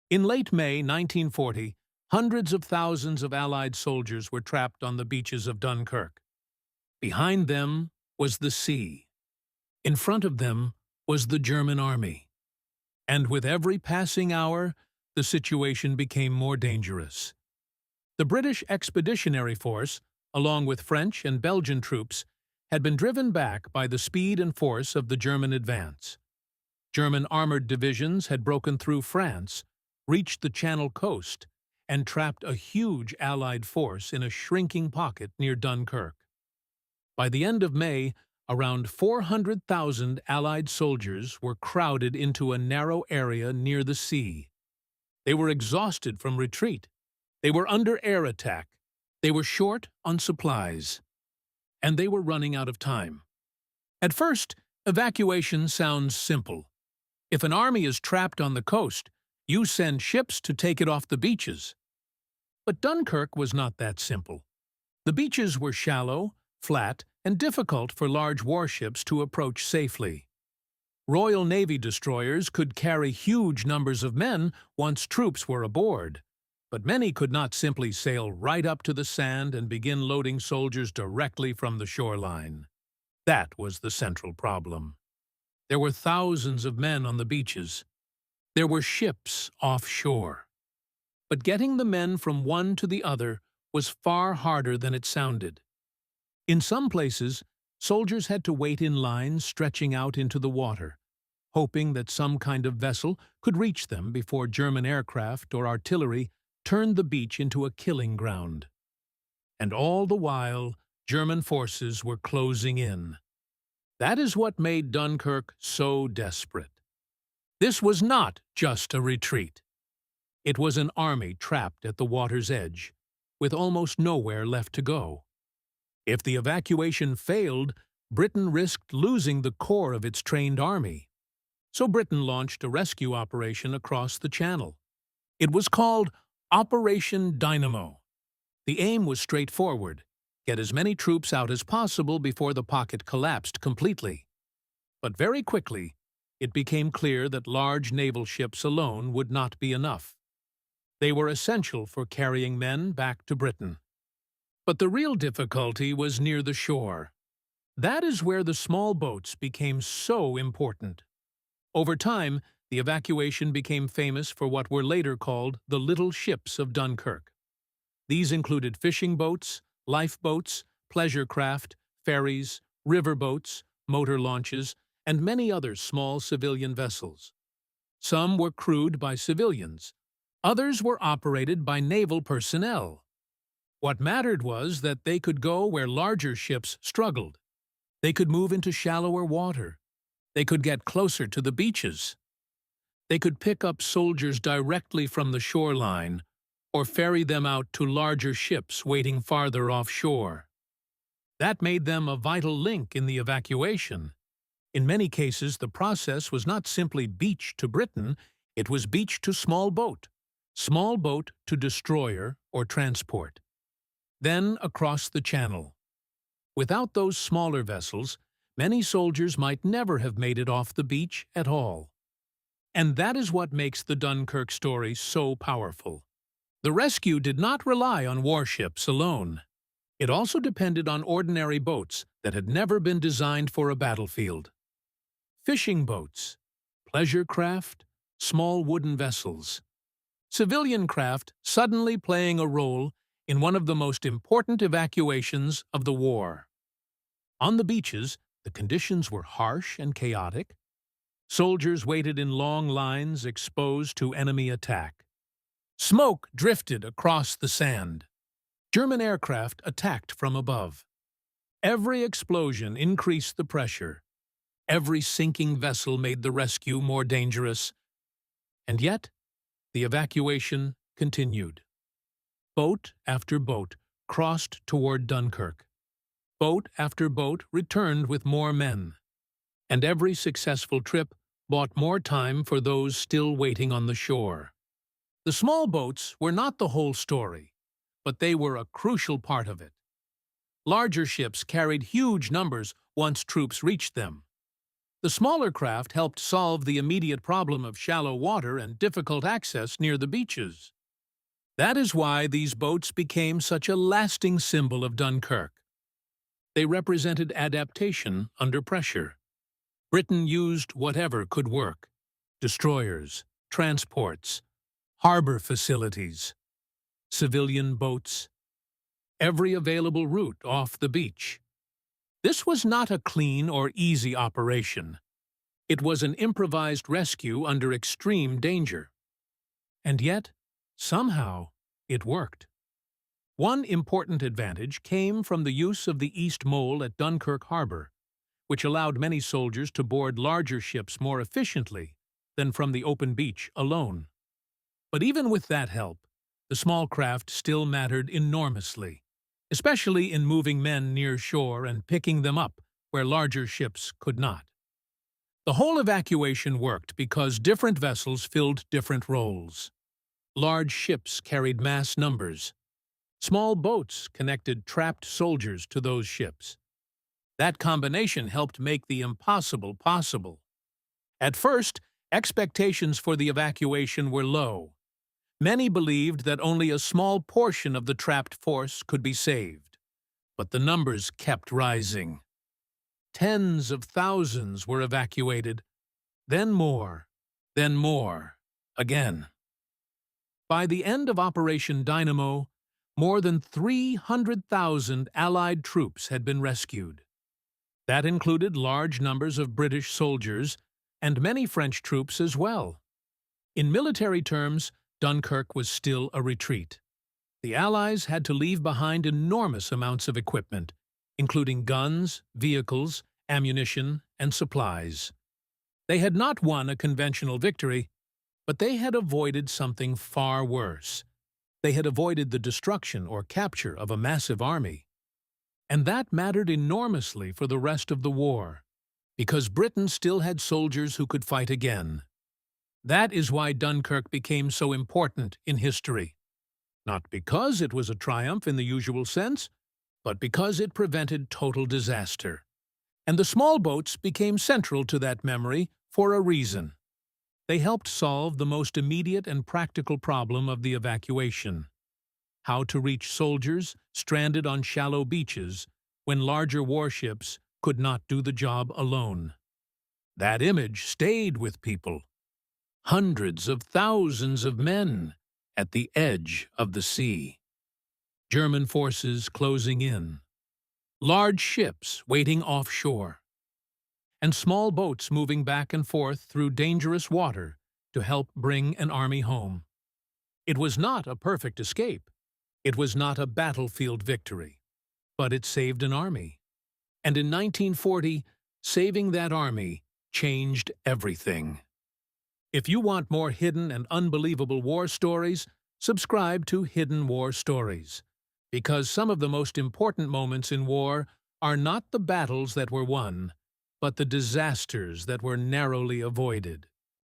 In late May 1940, hundreds of thousands of Allied soldiers were trapped on the beaches of Dunkirk. Behind them was the sea. In front of them was the German army. And with every passing hour, the situation became more dangerous. The British Expeditionary Force, along with French and Belgian troops, had been driven back by the speed and force of the German advance. German armored divisions had broken through France, reached the Channel coast, and trapped a huge Allied force in a shrinking pocket near Dunkirk. By the end of May, around 400,000 Allied soldiers were crowded into a narrow area near the sea. They were exhausted from retreat. They were under air attack. They were short on supplies. And they were running out of time. At first, evacuation sounds simple. If an army is trapped on the coast, you send ships to take it off the beaches. But Dunkirk was not that simple. The beaches were shallow, flat, and difficult for large warships to approach safely. Royal Navy destroyers could carry huge numbers of men once troops were aboard, but many could not simply sail right up to the sand and begin loading soldiers directly from the shoreline. That was the central problem. There were thousands of men on the beaches. There were ships offshore. But getting the men from one to the other was far harder than it sounded. In some places, soldiers had to wait in lines stretching out into the water, hoping that some kind of vessel could reach them before German aircraft or artillery turned the beach into a killing ground. And all the while, German forces were closing in. That is what made Dunkirk so desperate. This was not just a retreat. It was an army trapped at the water's edge, with almost nowhere left to go. If the evacuation failed, Britain risked losing the core of its trained army. So Britain launched a rescue operation across the Channel. It was called Operation Dynamo. The aim was straightforward: get as many troops out as possible before the pocket collapsed completely. But very quickly, it became clear that large naval ships alone would not be enough. They were essential for carrying men back to Britain. But the real difficulty was near the shore. That is where the small boats became so important. Over time, the evacuation became famous for what were later called the little ships of Dunkirk. These included fishing boats, lifeboats, pleasure craft, ferries, river boats, motor launches, and many other small civilian vessels. Some were crewed by civilians. Others were operated by naval personnel. What mattered was that they could go where larger ships struggled. They could move into shallower water. They could get closer to the beaches. They could pick up soldiers directly from the shoreline or ferry them out to larger ships waiting farther offshore. That made them a vital link in the evacuation. In many cases, the process was not simply beach to Britain, it was beach to small boat to destroyer or transport. Then across the Channel. Without those smaller vessels, many soldiers might never have made it off the beach at all. And that is what makes the Dunkirk story so powerful. The rescue did not rely on warships alone. It also depended on ordinary boats that had never been designed for a battlefield. Fishing boats, pleasure craft, small wooden vessels. Civilian craft suddenly playing a role in one of the most important evacuations of the war. On the beaches, the conditions were harsh and chaotic. Soldiers waited in long lines exposed to enemy attack. Smoke drifted across the sand. German aircraft attacked from above. Every explosion increased the pressure. Every sinking vessel made the rescue more dangerous. And yet, the evacuation continued. Boat after boat crossed toward Dunkirk. Boat after boat returned with more men. And every successful trip bought more time for those still waiting on the shore. The small boats were not the whole story, but they were a crucial part of it. Larger ships carried huge numbers once troops reached them. The smaller craft helped solve the immediate problem of shallow water and difficult access near the beaches. That is why these boats became such a lasting symbol of Dunkirk. They represented adaptation under pressure. Britain used whatever could work: destroyers, transports, harbor facilities, civilian boats, every available route off the beach. This was not a clean or easy operation. It was an improvised rescue under extreme danger. And yet, somehow, it worked. One important advantage came from the use of the East Mole at Dunkirk Harbor, which allowed many soldiers to board larger ships more efficiently than from the open beach alone. But even with that help, the small craft still mattered enormously, especially in moving men near shore and picking them up where larger ships could not. The whole evacuation worked because different vessels filled different roles. Large ships carried mass numbers. Small boats connected trapped soldiers to those ships. That combination helped make the impossible possible. At first, expectations for the evacuation were low. Many believed that only a small portion of the trapped force could be saved. But the numbers kept rising. Tens of thousands were evacuated, then more, again. By the end of Operation Dynamo, more than 300,000 Allied troops had been rescued. That included large numbers of British soldiers and many French troops as well. In military terms, Dunkirk was still a retreat. The Allies had to leave behind enormous amounts of equipment, including guns, vehicles, ammunition, and supplies. They had not won a conventional victory, but they had avoided something far worse. They had avoided the destruction or capture of a massive army. And that mattered enormously for the rest of the war, because Britain still had soldiers who could fight again. That is why Dunkirk became so important in history. Not because it was a triumph in the usual sense, but because it prevented total disaster. And the small boats became central to that memory for a reason. They helped solve the most immediate and practical problem of the evacuation: how to reach soldiers stranded on shallow beaches when larger warships could not do the job alone. That image stayed with people. Hundreds of thousands of men at the edge of the sea. German forces closing in. Large ships waiting offshore. And small boats moving back and forth through dangerous water to help bring an army home. It was not a perfect escape. It was not a battlefield victory. But it saved an army. And in 1940, saving that army changed everything. If you want more hidden and unbelievable war stories, subscribe to Hidden War Stories. Because some of the most important moments in war are not the battles that were won, but the disasters that were narrowly avoided.